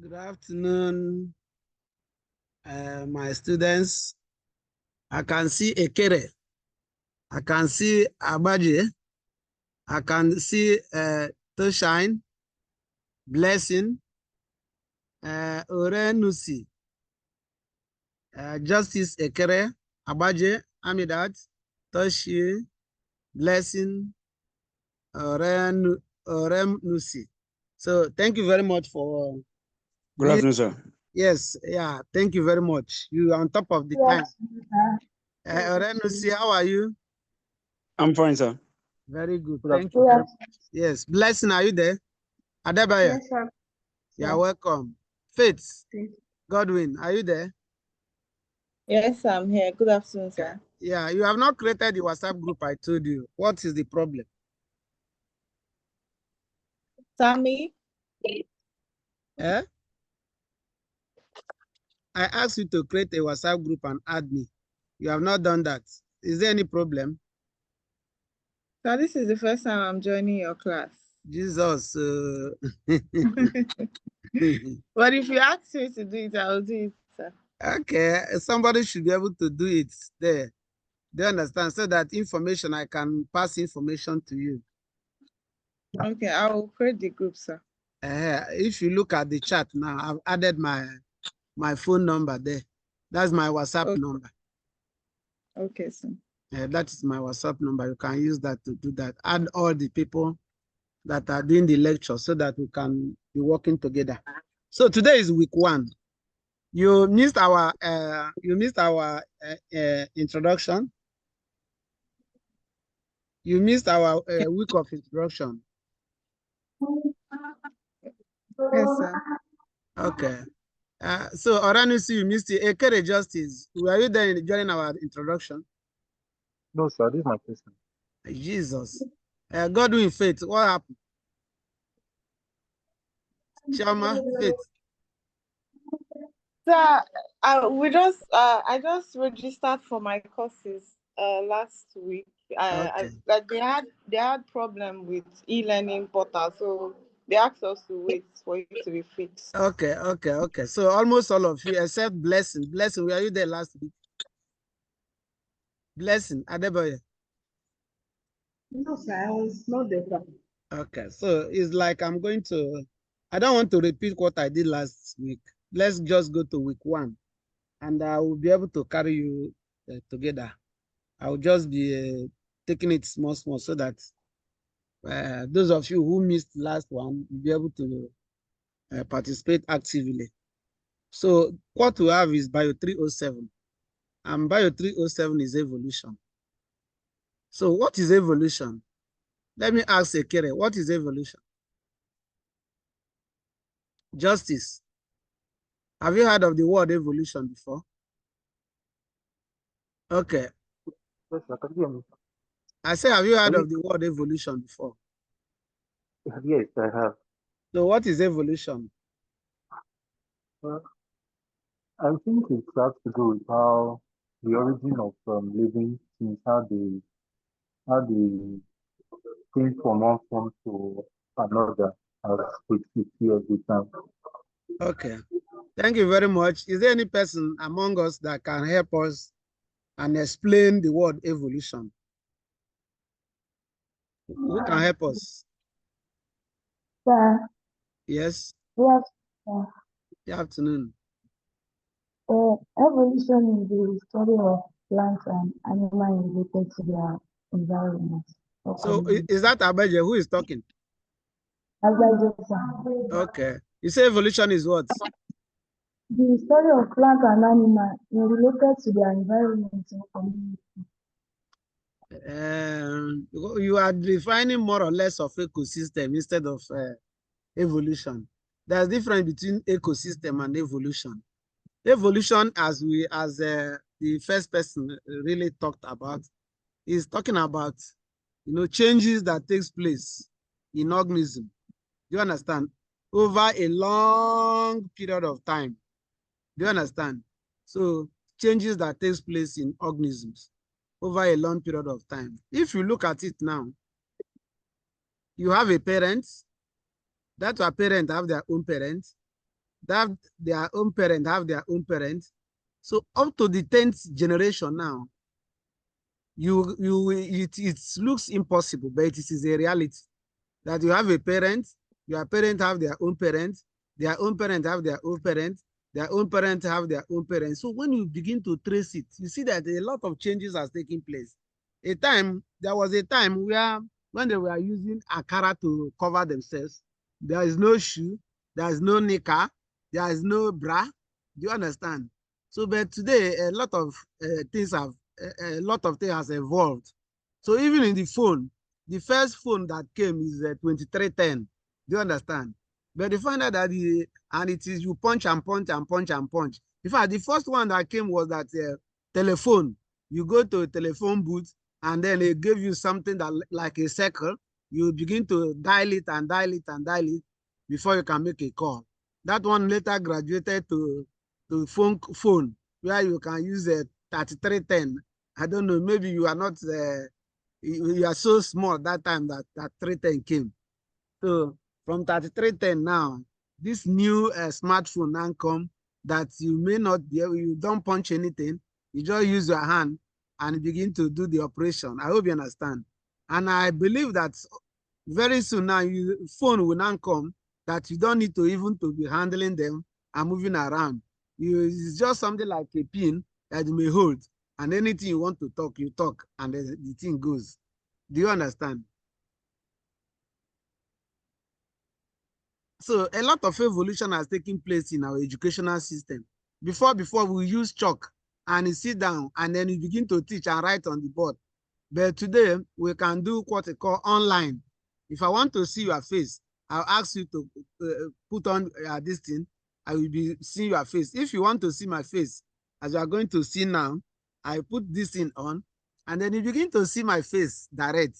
Good afternoon, my students. I can see Ekere. I can see Abaji. I can see Toshine, Blessing, Orenusi, Justice Ekere, Abaji, Amidat, Toshi, Blessing, Orenusi. So thank you very much for. Good afternoon, sir. Yes, yeah, thank you very much. You are on top of the time. Orenusi, how are you? I'm fine, sir. Very good. Thank you very much. Yes. Blessing, are you there? Adebaya? Yes, sir. You're welcome. Faith, Godwin, are you there? Yes, I'm here. Good afternoon, sir. Yeah, you have not created the WhatsApp group I told you. What is the problem? Sammy? Eh? I asked you to create a WhatsApp group and add me. You have not done that. Is there any problem? So this is the first time I'm joining your class. Jesus. But if you ask me to do it, I'll do it, sir. Okay, somebody should be able to do it there. Do you understand? So that information, I can pass information to you. Okay, I will create the group, sir. If you look at the chat now, I've added my phone number there. That's my WhatsApp number. Okay, sir. That is my WhatsApp number. You can use that to do that. Add all the people that are doing the lecture so that we can be working together. So today is week 1. You missed our introduction. You missed our week of introduction. Yes, sir. Okay. So Oranusi, you missed it. Ekere Justice, were you there during our introduction? No, sir, this is my question. Jesus. Godwin Faith, what happened? Chama Faith. Sir, I just registered for my courses last week. Okay. They had problem with e-learning portal, so they asked us to wait for it to be fixed. Okay. So almost all of you except Blessing. Blessing, were you there last week? Blessing, Adeboye. No, sir, I was not there. Okay, so it's like I don't want to repeat what I did last week. Let's just go to week 1 and I will be able to carry you together. I will just be taking it small so that those of you who missed last one will be able to participate actively. So what we have is Bio 307, and Bio 307 is evolution. So what is evolution? Let me ask Ekere, what is evolution? Justice. Have you heard of the word evolution before? Okay. Yes, sir, can you hear me? I say, have you heard of the word evolution before? Yes, I have. So what is evolution? I think it has to do with how the origin of living things, how they change from one form to another as we see every time. Okay. Thank you very much. Is there any person among us that can help us and explain the word evolution? Who can help us? Sir, Yes. yes, Good afternoon. evolution is the study of plants and animals related to their environment. So is that Abeje who is talking? Okay. You say evolution is what? The study of plants and animals related to their environment and community. You are defining more or less of ecosystem instead of evolution. There's difference between ecosystem and evolution. Evolution, as the first person really talked about, is talking about changes that takes place in organism. Do you understand? Over a long period of time. Do you understand? So changes that takes place in organisms over a long period of time. If you look at it now, you have a parent, that your parent have their own parents, They have their own parent, have their own parents. So up to the 10th generation now, it looks impossible, but it is a reality that you have a parent, your parents have their own parents, their own parents have their own parents, their own parents have their own parents. So when you begin to trace it, you see that a lot of changes has taken place. There was a time where when they were using akara to cover themselves, there is no shoe, there is no knicker, there is no bra. Do you understand? So, but today a lot of a lot of things has evolved. So even in the phone, the first phone that came is 2310. Do you understand? But they find out that and it is you punch and punch and punch and punch. In fact, the first one that came was that telephone. You go to a telephone booth and then they give you something that like a circle. You begin to dial it and dial it and dial it before you can make a call. That one later graduated to phone where you can use a 3310. I don't know, maybe you are not you are so small that time that 310 came. So from 3310 now, this new smartphone now come that you may not be able, you don't punch anything, you just use your hand and begin to do the operation. I hope you understand. And I believe that very soon now, phone will now come that you don't need to even to be handling them and moving around. It's just something like a pin that you may hold, and anything you want to talk, you talk, and the thing goes. Do you understand? So a lot of evolution has taken place in our educational system. Before we use chalk and you sit down and then you begin to teach and write on the board. But today we can do what we call online. If I want to see your face, I'll ask you to put on this thing. I will be seeing your face. If you want to see my face, as you are going to see now, I put this thing on, and then you begin to see my face direct.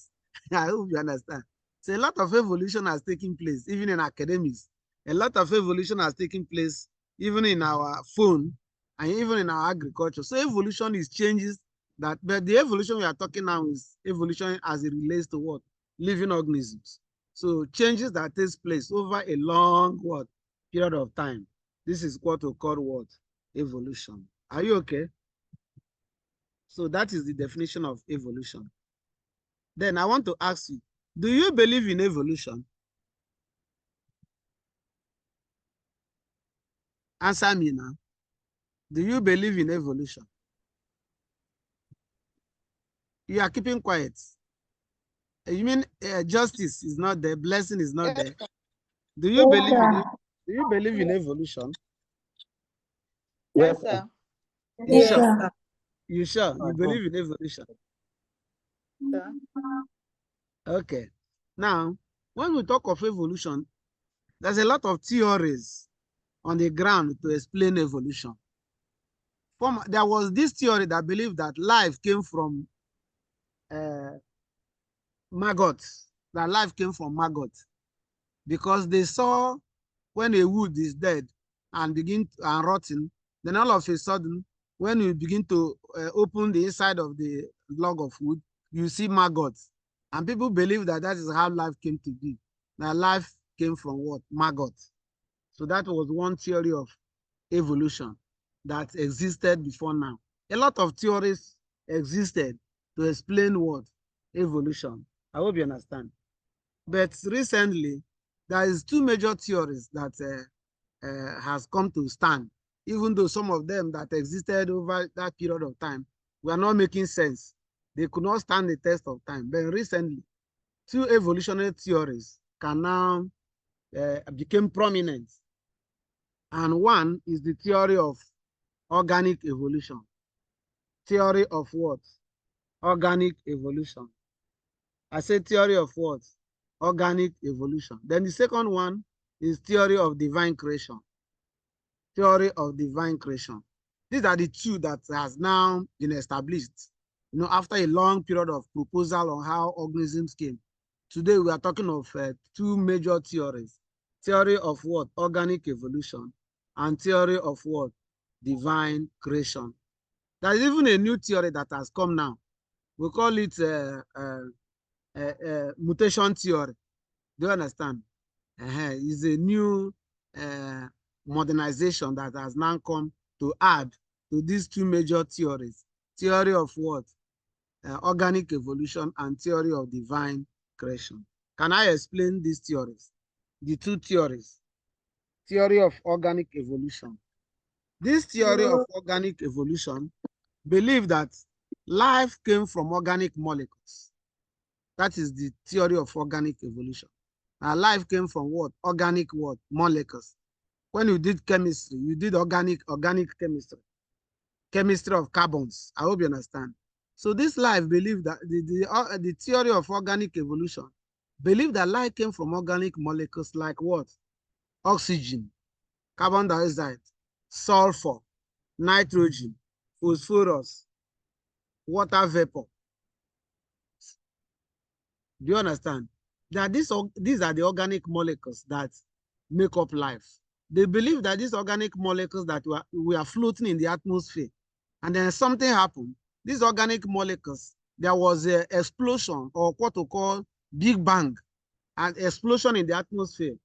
I hope you understand. So a lot of evolution has taken place, even in academics. A lot of evolution has taken place, even in our phone and even in our agriculture. So evolution is changes that, but the evolution we are talking now is evolution as it relates to what? Living organisms. So changes that takes place over a long what period of time. This is what we call what? Evolution. Are you okay? So that is the definition of evolution. Then I want to ask you, do you believe in evolution? Answer me now. Do you believe in evolution? You are keeping quiet. You mean justice is not there, blessing is not Yes, there? Do you Yes, believe in sir. it? Do you believe in evolution? yes, Yes, sir. You Yes, sure? sir. You sure? I You do. believe in evolution? Sir. Okay. Now, when we talk of evolution, there's a lot of theories on the ground to explain evolution. There was this theory that believed that life came from uh, maggots, that life came from maggots, because they saw when a wood is dead and begin and rotting, then all of a sudden, when you begin to open the inside of the log of wood, you see maggots. And people believe that that is how life came to be. That life came from what? Maggots. So that was one theory of evolution that existed before now. A lot of theories existed to explain what? Evolution. I hope you understand. But recently, there is two major theories that has come to stand, even though some of them that existed over that period of time were not making sense. They could not stand the test of time. But recently, two evolutionary theories can now become prominent. And one is the theory of organic evolution. Theory of what? Organic evolution. I say theory of what? Organic evolution. Then the second one is theory of divine creation. Theory of divine creation. These are the two that has now been established, after a long period of proposal on how organisms came. Today we are talking of two major theories. Theory of what? Organic evolution, and theory of what? Divine creation. There is even a new theory that has come now. We call it mutation theory. Do you understand? It's a new modernization that has now come to add to these two major theories, theory of what? Organic evolution and theory of divine creation. Can I explain these theories? The two theories. Theory of organic evolution. This theory of organic evolution believe that life came from organic molecules. That is the theory of organic evolution. And life came from what? Organic what? Molecules. When you did chemistry, you did organic chemistry, chemistry of carbons. I hope you understand. So this life believe that the theory of organic evolution believe that life came from organic molecules like what? Oxygen, carbon dioxide, sulfur, nitrogen, phosphorus, water vapor. Do you understand? That these are the organic molecules that make up life. They believe that these organic molecules that we are floating in the atmosphere, and then something happened. These organic molecules, there was an explosion, or what we call Big Bang, an explosion in the atmosphere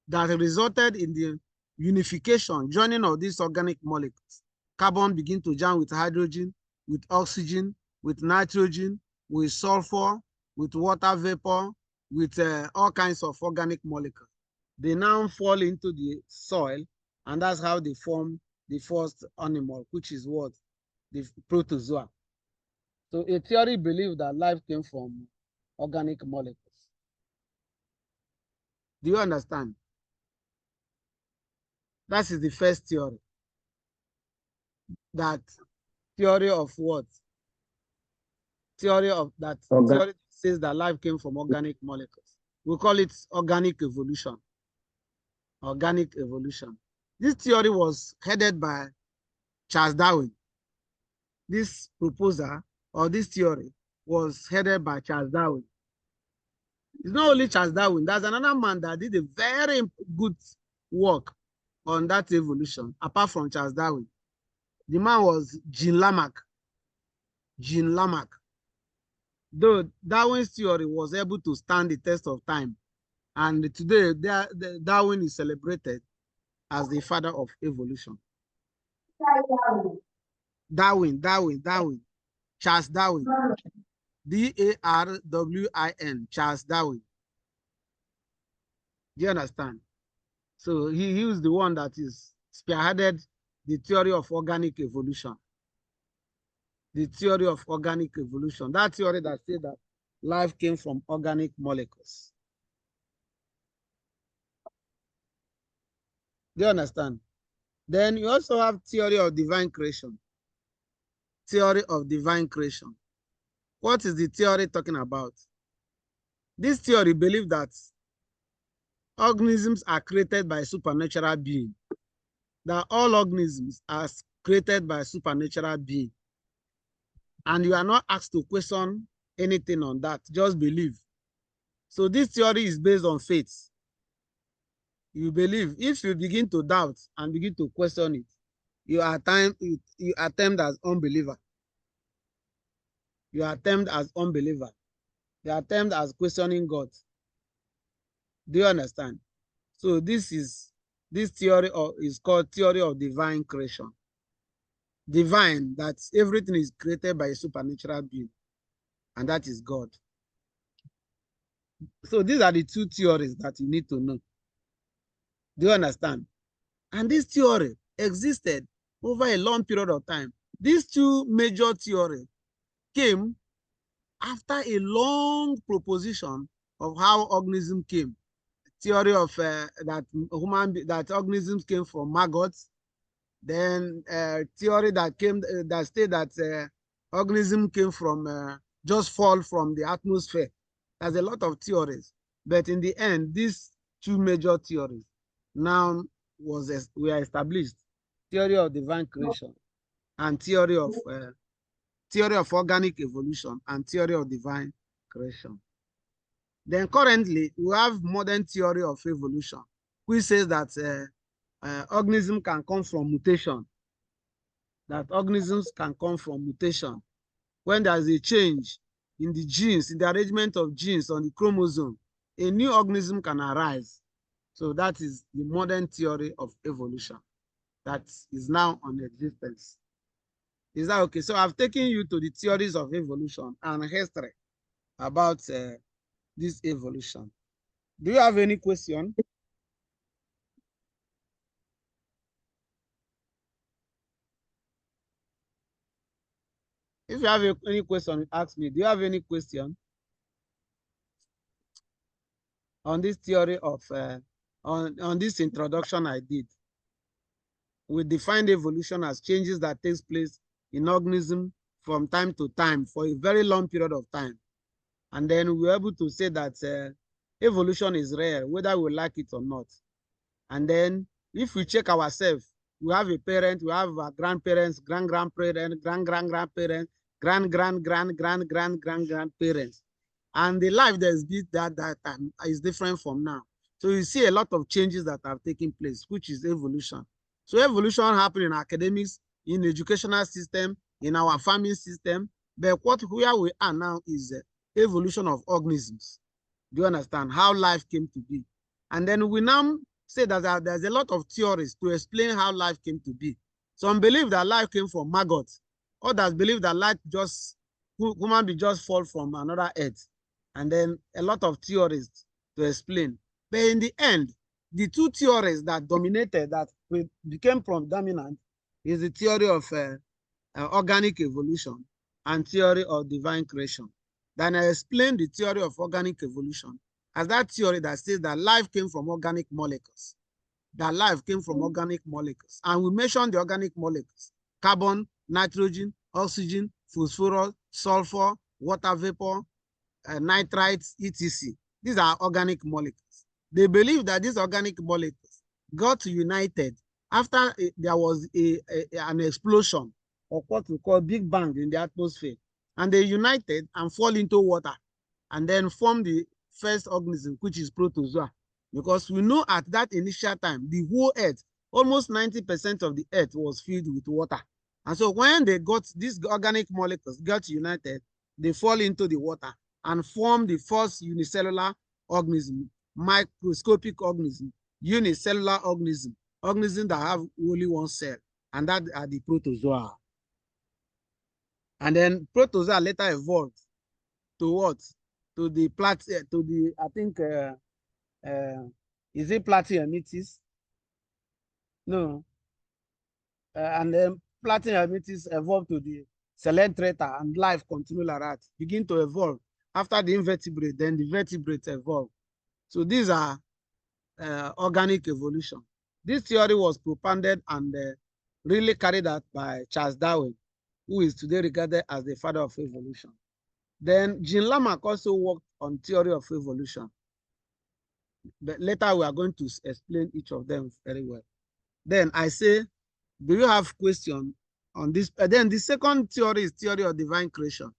that resulted in the unification, joining of these organic molecules. Carbon begin to join with hydrogen, with oxygen, with nitrogen, with sulfur, with water vapor, with all kinds of organic molecules. They now fall into the soil, and that's how they form the first animal, which is what? The protozoa. So a theory believes that life came from organic molecules. Do you understand? That is the first theory. That theory of what? Theory of that theory says that life came from organic molecules. We call it organic evolution. Organic evolution. This theory was headed by Charles Darwin. This proposal or this theory was headed by Charles Darwin. It's not only Charles Darwin, there's another man that did a very good work on that evolution, apart from Charles Darwin. The man was Jean Lamarck. Jean Lamarck. Though Darwin's theory was able to stand the test of time, and today Darwin is celebrated as the father of evolution. Darwin. Charles Darwin. Darwin. Charles Darwin. Do you understand? So he was the one that is spearheaded the theory of organic evolution. The theory of organic evolution. That theory that said that life came from organic molecules. Do you understand? Then you also have theory of divine creation. Theory of divine creation. What is the theory talking about? This theory believes that organisms are created by supernatural being. That all organisms are created by supernatural being. And you are not asked to question anything on that. Just believe. So this theory is based on faith. You believe. If you begin to doubt and begin to question it, you are termed as unbeliever. You are termed as unbeliever. You are termed as questioning God. Do you understand? So this theory is called theory of divine creation. Divine, that everything is created by a supernatural being, and that is God. So these are the two theories that you need to know. Do you understand? And this theory existed over a long period of time. These two major theories came after a long proposition of how organism came. Theory of that organisms came from maggots. Then theory that stated that organism came from just fall from the atmosphere. There's a lot of theories, but in the end, these two major theories now were established: theory of divine creation and theory of organic evolution and theory of divine creation. Then currently, we have modern theory of evolution, which says that organism can come from mutation. That organisms can come from mutation. When there's a change in the genes, in the arrangement of genes on the chromosome, a new organism can arise. So that is the modern theory of evolution that is now on existence. Is that okay? So I've taken you to the theories of evolution and history about this evolution. Do you have any question? If you have any question, ask me. Do you have any question on this theory of on this introduction I did? We defined evolution as changes that takes place in organism from time to time for a very long period of time. And then we were able to say that evolution is rare, whether we like it or not. And then if we check ourselves, we have a parent, we have our grandparents, grand-grandparents, grand-grand-grandparents, grand-grand-grand-grand-grand-grandparents. And the life that is built that time is different from now. So you see a lot of changes that have taken place, which is evolution. So evolution happened in academics, in educational system, in our farming system. But where we are now is evolution of organisms. Do you understand how life came to be? And then we now say that there's a lot of theories to explain how life came to be. Some believe that life came from maggots. Others believe that life human being just fall from another earth. And then a lot of theories to explain. But in the end, the two theories that dominated, that became predominant, is the theory of organic evolution and theory of divine creation. Then I explained the theory of organic evolution as that theory that says that life came from organic molecules. That life came from organic molecules. And we mentioned the organic molecules: carbon, nitrogen, oxygen, phosphorus, sulfur, water vapor, nitrites, etc. These are organic molecules. They believe that these organic molecules got united after there was an explosion, or what we call Big Bang, in the atmosphere. And they united and fall into water and then form the first organism, which is protozoa. Because we know at that initial time, the whole earth, almost 90% of the earth was filled with water. And so when they got these organic molecules got united, they fall into the water and form the first unicellular organism, microscopic organism, unicellular organism that have only one cell, and that are the protozoa. And then protozoa later evolved to what? To the I think is it Platyhelminthes? No. And then Platyhelminthes evolved to the Coelenterata, and life continued like that, begin to evolve. After the invertebrate, then the vertebrates evolved. So these are organic evolution. This theory was propounded and really carried out by Charles Darwin, who is today regarded as the father of evolution. Then Jean Lamarck also worked on theory of evolution. But later we are going to explain each of them very well. Then I say, do you have question on this? Then the second theory is theory of divine creation,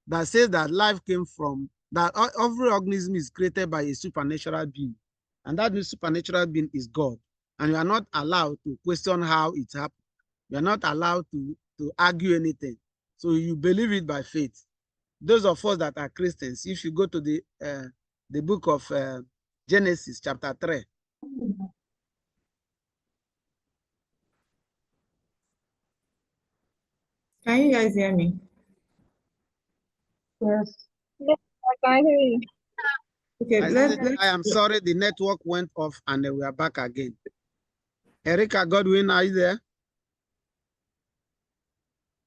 that says that life came from, that every organism is created by a supernatural being. And that supernatural being is God. And you are not allowed to question how it happened. You are not allowed to argue anything. So you believe it by faith. Those of us that are Christians, if you go to the book of Genesis chapter 3. Can you guys hear me? Yes. Yes, I can hear you. Okay, I am sorry, the network went off and we are back again. Erica Godwin, are you there?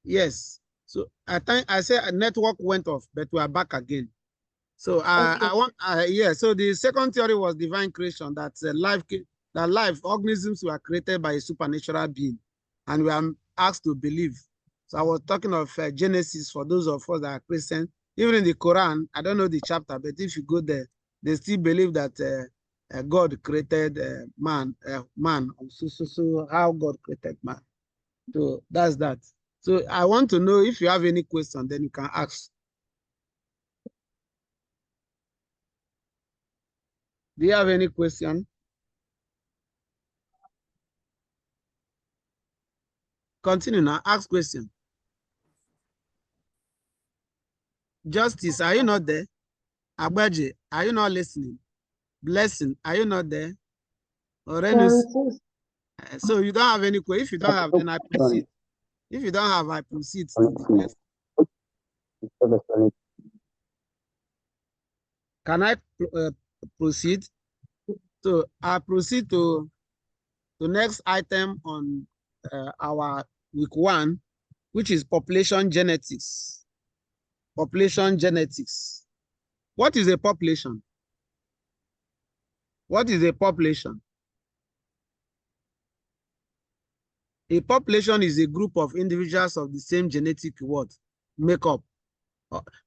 Yes. So I think I said a network went off, but we are back again. So Okay. I want yeah. So the second theory was divine creation, that life organisms were created by a supernatural being, and we are asked to believe. So I was talking of Genesis for those of us that are Christian. Even in the Quran, I don't know the chapter, but if you go there, they still believe that God created man. So how God created man. So that's that. So I want to know if you have any question, then you can ask. Do you have any question? Continue now. Ask question. Justice, are you not there? Agbaje, are you not listening? Blessing, are you not there? Orenus. 46. So you don't have any question. If you don't have, then I proceed. If you don't have, I proceed to the next. Can I proceed? So I proceed to the next item on our week 1, which is population genetics. Population genetics. What is a population? What is a population? A population is a group of individuals of the same genetic makeup.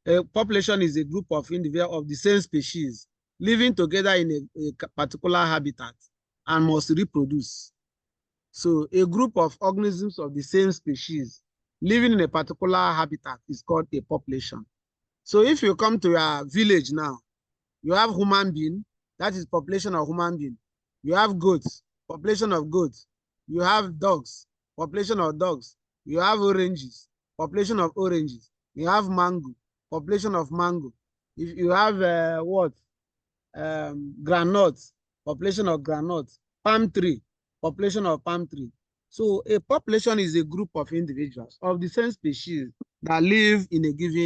A population is a group of individuals of the same species living together in a particular habitat and must reproduce. So a group of organisms of the same species living in a particular habitat is called a population. So if you come to your village now, you have human being, that is population of human being. You have goats, population of goats. You have dogs, population of dogs. You have oranges, population of oranges. You have mango, population of mango. If you have groundnuts, population of groundnuts. Palm tree, population of palm tree. So a population is a group of individuals of the same species that live in a given